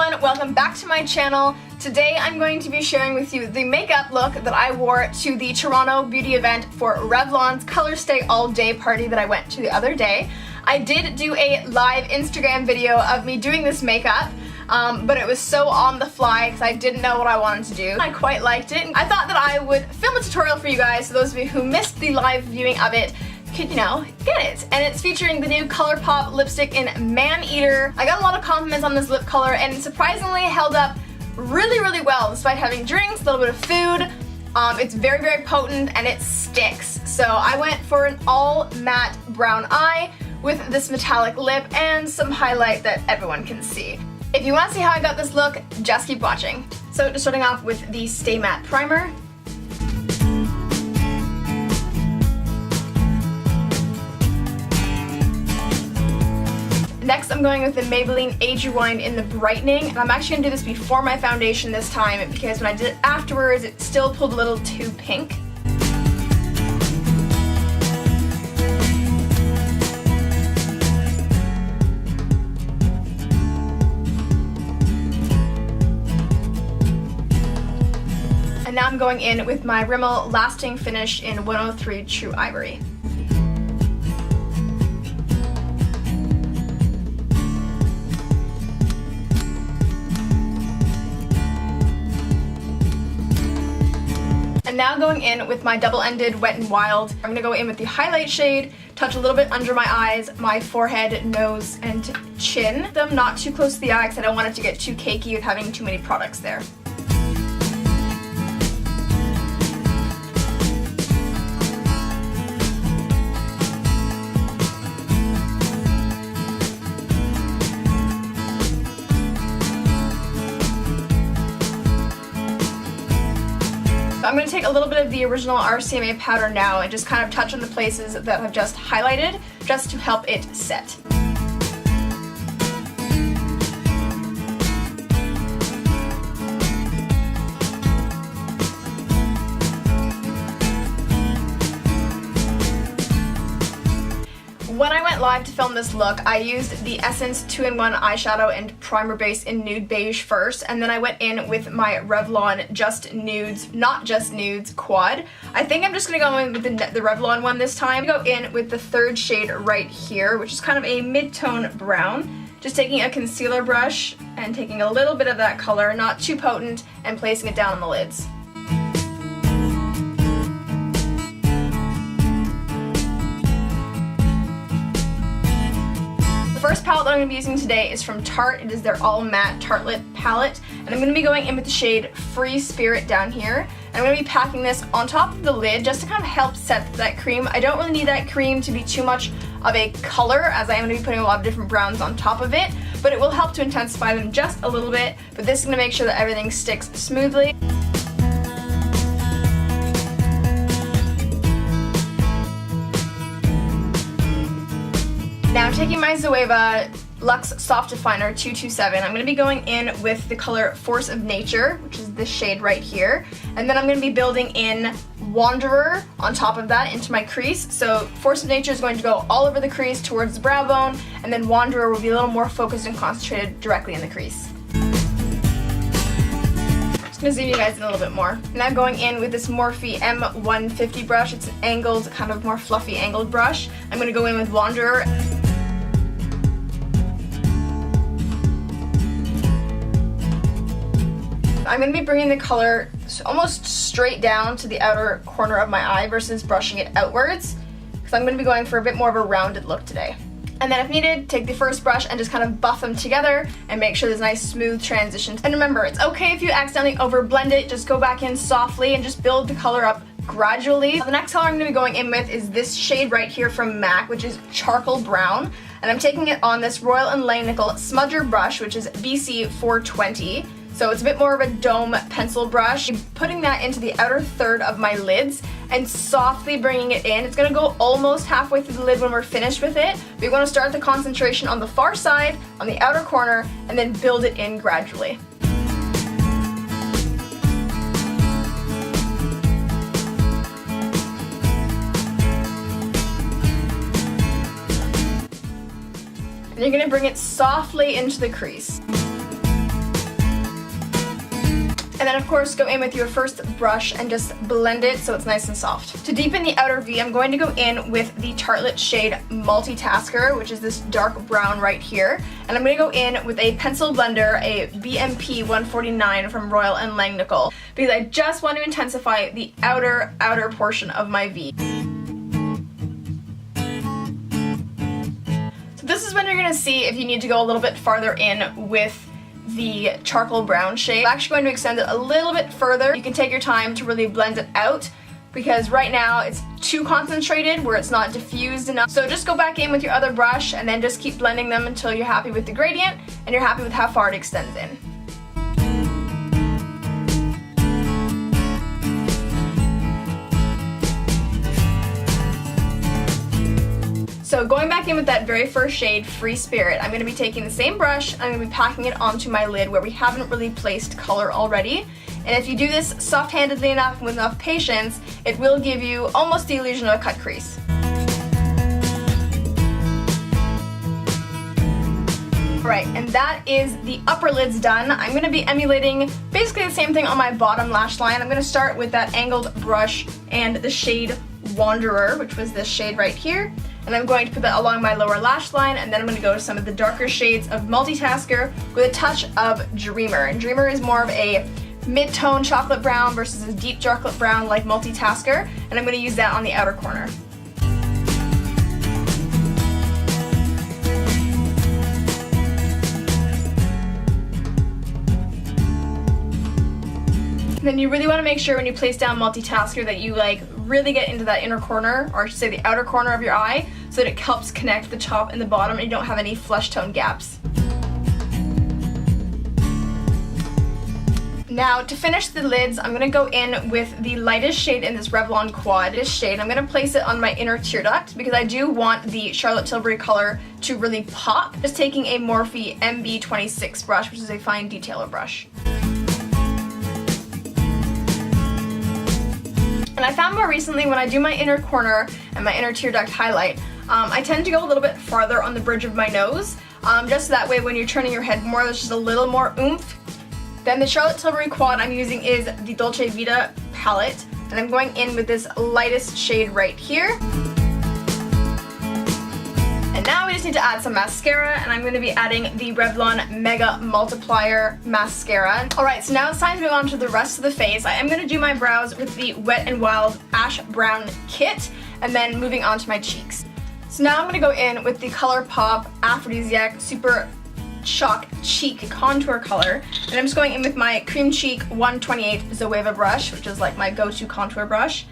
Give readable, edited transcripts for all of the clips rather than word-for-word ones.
everyone, welcome back to my channel. Today I'm going to be sharing with you the makeup look that I wore to the Toronto beauty event for Revlon's Color Stay All Day party that I went to the other day. I did do a live Instagram video of me doing this makeup, but it was so on the fly because I didn't know what I wanted to do. I quite liked it. I thought that I would film a tutorial for you guys, so those of you who missed the live viewing of it could, get it. And it's featuring the new ColourPop lipstick in Man Eater. I got a lot of compliments on this lip color and surprisingly held up really well despite having drinks, a little bit of food. It's very potent and it sticks. So I went for an all matte brown eye with this metallic lip and some highlight that everyone can see. If you want to see how I got this look, just keep watching. So just starting off with the Stay Matte Primer. Next, I'm going with the Maybelline Age Rewind in the Brightening. And I'm actually going to do this before my foundation this time because when I did it afterwards, it still pulled a little too pink. And now I'm going in with my Rimmel Lasting Finish in 103 True Ivory. And now going in with my double-ended Wet n Wild. I'm going to go in with the highlight shade, touch a little bit under my eyes, my forehead, nose, and chin. Them not too close to the eye because I don't want it to get too cakey with having too many products there. I'm going to take a little bit of the original RCMA powder now and just kind of touch on the places that I've just highlighted, just to help it set. When I went live to film this look, I used the Essence 2-in-1 eyeshadow and primer base in Nude Beige first, and then I went in with my Revlon Just Nudes, Not Just Nudes quad. I think I'm just going to go in with the Revlon one this time. Go in with the third shade right here, which is kind of a mid-tone brown. Just taking a concealer brush and taking a little bit of that color, not too potent, and placing it down on the lids. The first palette that I'm going to be using today is from Tarte. It is their all matte Tartelette palette, and I'm going to be going in with the shade Free Spirit down here. And I'm going to be packing this on top of the lid just to kind of help set that cream. I don't really need that cream to be too much of a color, as I am going to be putting a lot of different browns on top of it, but it will help to intensify them just a little bit. But this is going to make sure that everything sticks smoothly. Now taking my Zoeva Luxe Soft Definer 227, I'm going to be going in with the color Force of Nature, which is this shade right here. And then I'm going to be building in Wanderer on top of that into my crease. So Force of Nature is going to go all over the crease towards the brow bone, and then Wanderer will be a little more focused and concentrated directly in the crease. Just going to zoom you guys in a little bit more. Now going in with this Morphe M150 brush. It's an angled, kind of more fluffy angled brush. I'm going to go in with Wanderer. I'm going to be bringing the color almost straight down to the outer corner of my eye versus brushing it outwards, because I'm going to be going for a bit more of a rounded look today. And then if needed, take the first brush and just kind of buff them together and make sure there's a nice smooth transition. And remember, it's okay if you accidentally overblend it, just go back in softly and just build the color up gradually. The next color I'm going to be going in with is this shade right here from MAC, which is Charcoal Brown. And I'm taking it on this Royal & Langnickel Smudger brush, which is BC 420. So it's a bit more of a dome pencil brush. I'm putting that into the outer third of my lids and softly bringing it in. It's going to go almost halfway through the lid when we're finished with it. But you want to start the concentration on the far side, on the outer corner, and then build it in gradually. And you're going to bring it softly into the crease. And then of course go in with your first brush and just blend it so it's nice and soft. To deepen the outer V, I'm going to go in with the Tartelette shade Multitasker, which is this dark brown right here. And I'm going to go in with a pencil blender, a BMP 149 from Royal and Langnickel, because I just want to intensify the outer portion of my V. So this is when you're going to see if you need to go a little bit farther in with the charcoal brown shade. I'm actually going to extend it a little bit further. You can take your time to really blend it out because right now it's too concentrated where it's not diffused enough. So just go back in with your other brush and then just keep blending them until you're happy with the gradient and you're happy with how far it extends in. So going back in with that very first shade, Free Spirit, I'm going to be taking the same brush, I'm going to be packing it onto my lid where we haven't really placed color already. And if you do this soft-handedly enough and with enough patience, it will give you almost the illusion of a cut crease. Alright, and that is the upper lids done. I'm going to be emulating basically the same thing on my bottom lash line. I'm going to start with that angled brush and the shade Wanderer, which was this shade right here. And I'm going to put that along my lower lash line, and then I'm going to go to some of the darker shades of Multitasker with a touch of Dreamer. And Dreamer is more of a mid-tone chocolate brown versus a deep chocolate brown like Multitasker, and I'm going to use that on the outer corner. And then you really want to make sure when you place down Multitasker that you really get into that inner corner, or I should say the outer corner of your eye, so that it helps connect the top and the bottom and you don't have any flesh tone gaps. Now to finish the lids, I'm going to go in with the lightest shade in this Revlon Quad shade. I'm going to place it on my inner tear duct because I do want the Charlotte Tilbury color to really pop. Just taking a Morphe MB26 brush, which is a fine detailer brush. And I found more recently when I do my inner corner and my inner tear duct highlight, I tend to go a little bit farther on the bridge of my nose, just so that way when you're turning your head more, there's just a little more oomph. Then the Charlotte Tilbury Quad I'm using is the Dolce Vita palette, and I'm going in with this lightest shade right here. And now we just need to add some mascara, and I'm going to be adding the Revlon Mega Multiplier Mascara. Alright, so now it's time to move on to the rest of the face. I am going to do my brows with the Wet n Wild Ash Brown Kit, and then moving on to my cheeks. So now I'm going to go in with the ColourPop Aphrodisiac Super Shock Cheek Contour Color, and I'm just going in with my Cream Cheek 128 Zoeva brush, which is like my go-to contour brush.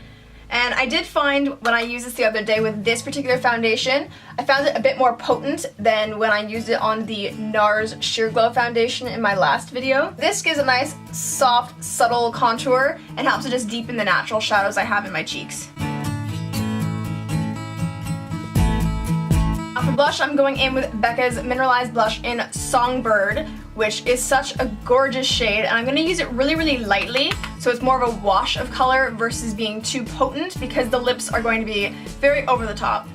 And I did find when I used this the other day with this particular foundation, I found it a bit more potent than when I used it on the NARS Sheer Glow foundation in my last video. This gives a nice, soft, subtle contour and helps to just deepen the natural shadows I have in my cheeks. Now for blush, I'm going in with Becca's Mineralized Blush in Songbird, which is such a gorgeous shade, and I'm going to use it really, really lightly, so it's more of a wash of color versus being too potent, because the lips are going to be very over the top.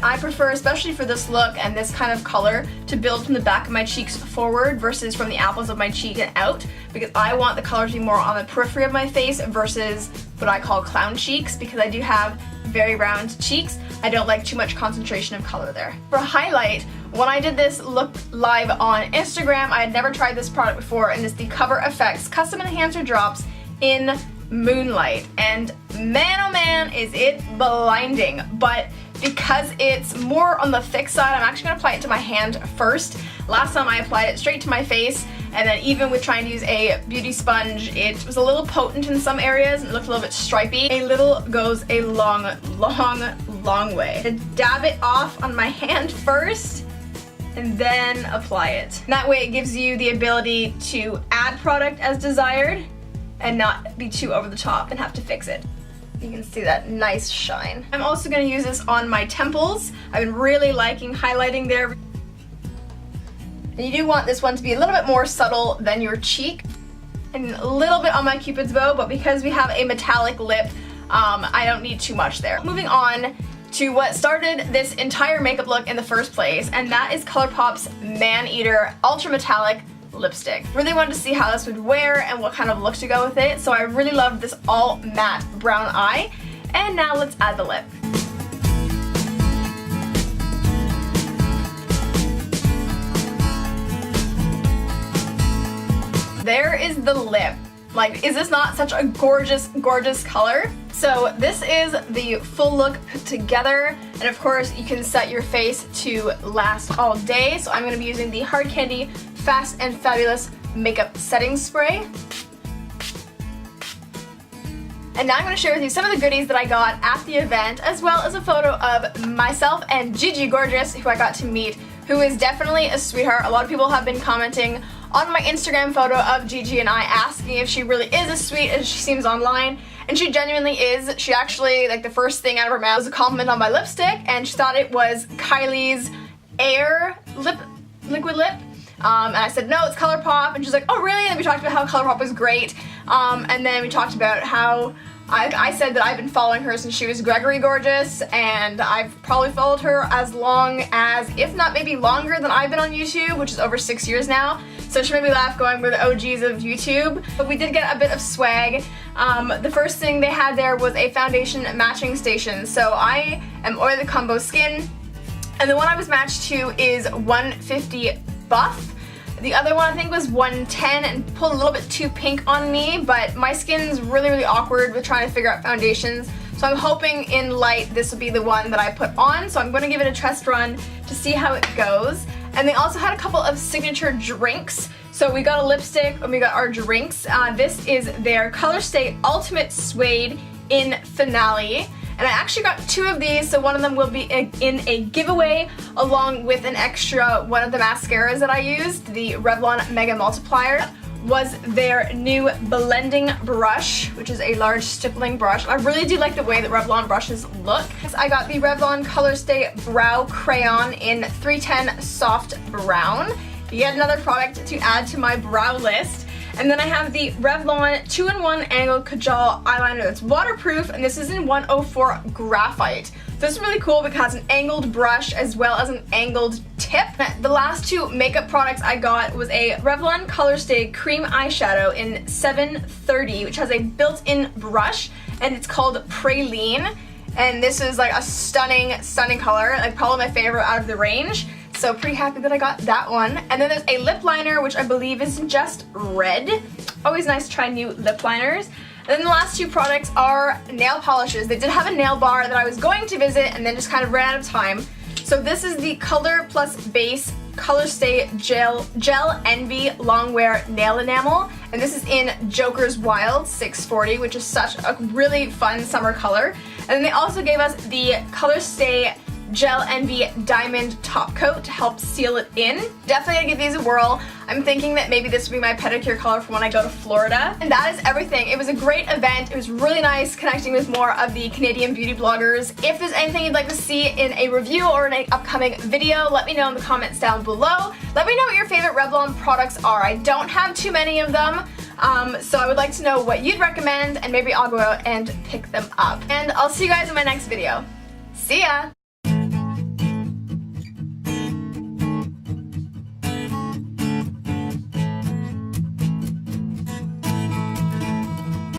I prefer, especially for this look and this kind of color, to build from the back of my cheeks forward versus from the apples of my cheek and out, because I want the color to be more on the periphery of my face versus what I call clown cheeks, because I do have very round cheeks. I don't like too much concentration of color there. For highlight, when I did this look live on Instagram, I had never tried this product before, and it's the Cover FX Custom Enhancer Drops in Moonlight. And man oh man, is it blinding. But because it's more on the thick side, I'm actually going to apply it to my hand first. Last time I applied it straight to my face, and then even with trying to use a beauty sponge, it was a little potent in some areas and it looked a little bit stripy. A little goes a long, long, long way. To dab it off on my hand first and then apply it. And that way it gives you the ability to add product as desired and not be too over the top and have to fix it. You can see that nice shine. I'm also going to use this on my temples. I've been really liking highlighting there. And you do want this one to be a little bit more subtle than your cheek. And a little bit on my Cupid's bow, but because we have a metallic lip, I don't need too much there. Moving on to what started this entire makeup look in the first place, and that is ColourPop's Man Eater Ultra Metallic lipstick. Really wanted to see how this would wear and what kind of look to go with it, so I really loved this all matte brown eye. And now let's add the lip. There is the lip. Like, is this not such a gorgeous, gorgeous color? So this is the full look put together, and of course you can set your face to last all day. So I'm going to be using the Hard Candy Fast and Fabulous Makeup Setting Spray. And now I'm going to share with you some of the goodies that I got at the event, as well as a photo of myself and Gigi Gorgeous, who I got to meet, who is definitely a sweetheart. A lot of people have been commenting on my Instagram photo of Gigi and I, asking if she really is as sweet as she seems online, and she genuinely is. She actually, like, the first thing out of her mouth was a compliment on my lipstick, and she thought it was Kylie's Air liquid lip. And I said, no, it's ColourPop, and she's like, oh really? And we talked about how ColourPop was great, and then we talked about how I said that I've been following her since she was Gregory Gorgeous, and I've probably followed her as long as, if not maybe longer than I've been on YouTube, which is over 6 years now. So she made me laugh, going, we're the OGs of YouTube. But we did get a bit of swag. The first thing they had there was a foundation matching station. So I am Oily Combo Skin, and the one I was matched to is 150 Buff. The other one I think was 110 and pulled a little bit too pink on me, but my skin's really, really awkward with trying to figure out foundations. So I'm hoping in light this will be the one that I put on. So I'm going to give it a test run to see how it goes. And they also had a couple of signature drinks. So we got a lipstick and we got our drinks. This is their Colorstay Ultimate Suede in Finale. And I actually got 2 of these, so one of them will be in a giveaway, along with an extra one of the mascaras that I used. The Revlon Mega Multiplier was their new blending brush, which is a large stippling brush. I really do like the way that Revlon brushes look. I got the Revlon Colorstay Brow Crayon in 310 Soft Brown. Yet another product to add to my brow list. And then I have the Revlon 2-in-1 Angled Kajal Eyeliner that's waterproof, and this is in 104 Graphite. This is really cool because it has an angled brush as well as an angled tip. The last 2 makeup products I got was a Revlon Colorstay Cream Eyeshadow in 730, which has a built-in brush, and it's called Praline. And this is like a stunning, stunning color, like probably my favorite out of the range. So pretty happy that I got that one. And then there's a lip liner, which I believe is just red. Always nice to try new lip liners. And then the last 2 products are nail polishes. They did have a nail bar that I was going to visit and then just kind of ran out of time. So this is the Color Plus Base Colorstay Gel Envy Longwear Nail Enamel. And this is in Joker's Wild 640, which is such a really fun summer color. And then they also gave us the Colorstay Gel Envy Diamond Top Coat to help seal it in. Definitely gonna give these a whirl. I'm thinking that maybe this will be my pedicure color for when I go to Florida. And that is everything. It was a great event. It was really nice connecting with more of the Canadian beauty bloggers. If there's anything you'd like to see in a review or in an upcoming video, let me know in the comments down below. Let me know what your favorite Revlon products are. I don't have too many of them, so I would like to know what you'd recommend, and maybe I'll go out and pick them up. And I'll see you guys in my next video. See ya!